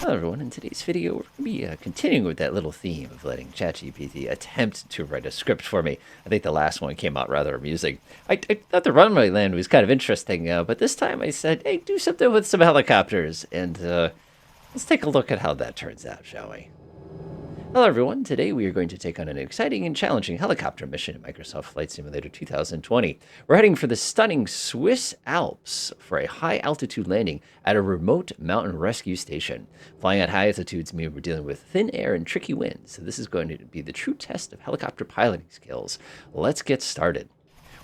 Hello everyone, in today's video we're going to be continuing with that little theme of letting ChatGPT attempt to write a script for me. I think the last one came out rather amusing. I thought the runway land was kind of interesting, but this time I said, hey, do something with some helicopters, and let's take a look at how that turns out, shall we? Hello everyone, today we are going to take on an exciting and challenging helicopter mission in Microsoft Flight Simulator 2020. We're heading for the stunning Swiss Alps for a high-altitude landing at a remote mountain rescue station. Flying at high altitudes means we're dealing with thin air and tricky winds, so this is going to be the true test of helicopter piloting skills. Let's get started.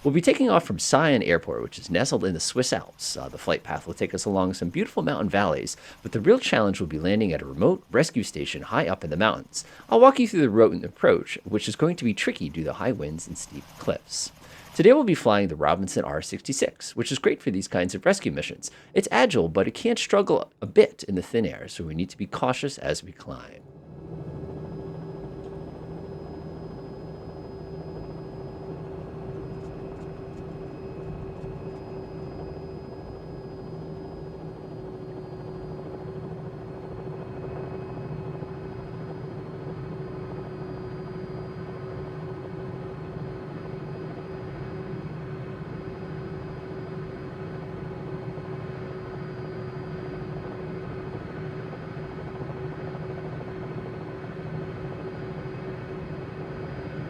We'll be taking off from Sion Airport, which is nestled in the Swiss Alps. The flight path will take us along some beautiful mountain valleys, but the real challenge will be landing at a remote rescue station high up in the mountains. I'll walk you through the route and approach, which is going to be tricky due to high winds and steep cliffs. Today we'll be flying the Robinson R66, which is great for these kinds of rescue missions. It's agile, but it can struggle a bit in the thin air, so we need to be cautious as we climb.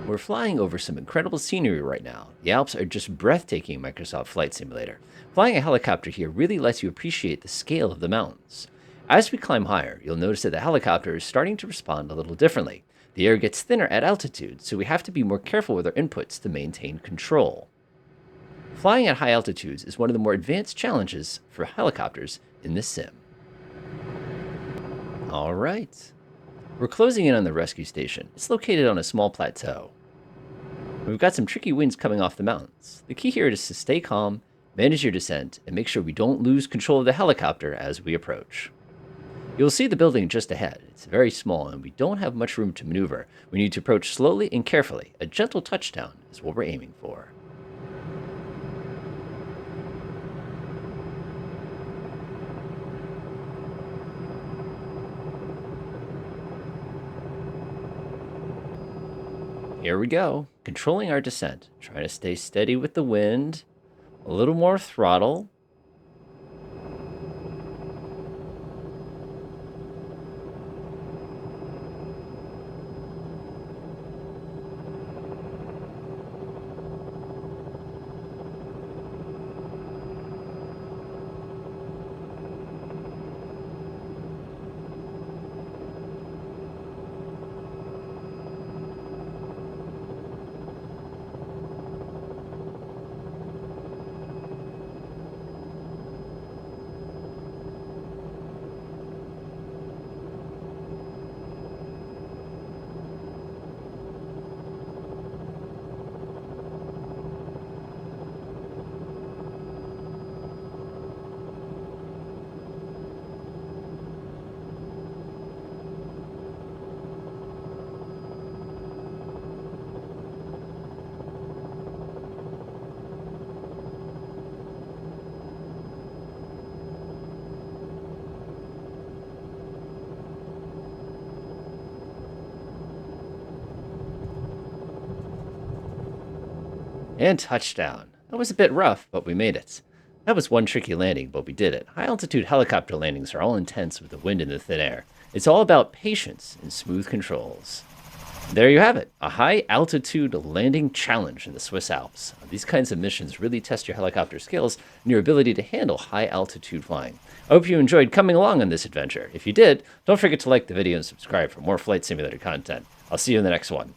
We're flying over some incredible scenery right now. The Alps are just breathtaking in Microsoft Flight Simulator. Flying a helicopter here really lets you appreciate the scale of the mountains. As we climb higher, you'll notice that the helicopter is starting to respond a little differently. The air gets thinner at altitude, so we have to be more careful with our inputs to maintain control. Flying at high altitudes is one of the more advanced challenges for helicopters in this sim. All right. We're closing in on the rescue station. It's located on a small plateau. We've got some tricky winds coming off the mountains. The key here is to stay calm, manage your descent, and make sure we don't lose control of the helicopter as we approach. You'll see the building just ahead. It's very small and we don't have much room to maneuver. We need to approach slowly and carefully. A gentle touchdown is what we're aiming for. Here we go, controlling our descent, trying to stay steady with the wind, a little more throttle. And touchdown. That was a bit rough, but we made it. That was one tricky landing, but we did it. High-altitude helicopter landings are all intense with the wind in the thin air. It's all about patience and smooth controls. There you have it, a high-altitude landing challenge in the Swiss Alps. These kinds of missions really test your helicopter skills and your ability to handle high-altitude flying. I hope you enjoyed coming along on this adventure. If you did, don't forget to like the video and subscribe for more Flight Simulator content. I'll see you in the next one.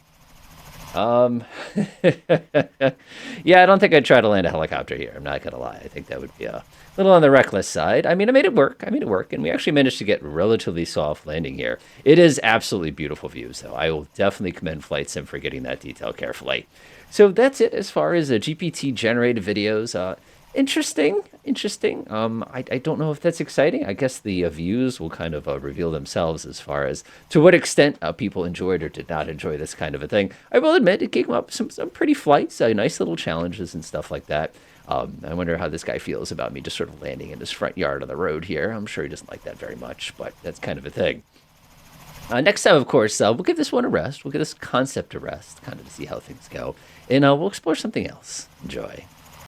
Yeah, I don't think I'd try to land a helicopter here. I'm not gonna lie. I think that would be a little on the reckless side. I mean, I made it work. And we actually managed to get relatively soft landing here. It is absolutely beautiful views, though. I will definitely commend Flight Sim for getting that detail carefully. So that's it as far as GPT-generated videos. Interesting. I don't know if that's exciting. I guess the views will kind of reveal themselves as far as to what extent people enjoyed or did not enjoy this kind of a thing. I will admit it came up some pretty flights, nice little challenges and stuff like that. I wonder how this guy feels about me just sort of landing in his front yard on the road here. I'm sure he doesn't like that very much, but that's kind of a thing. Next time, of course, we'll give this one a rest. We'll give this concept a rest, kind of to see how things go. And we'll explore something else. Enjoy.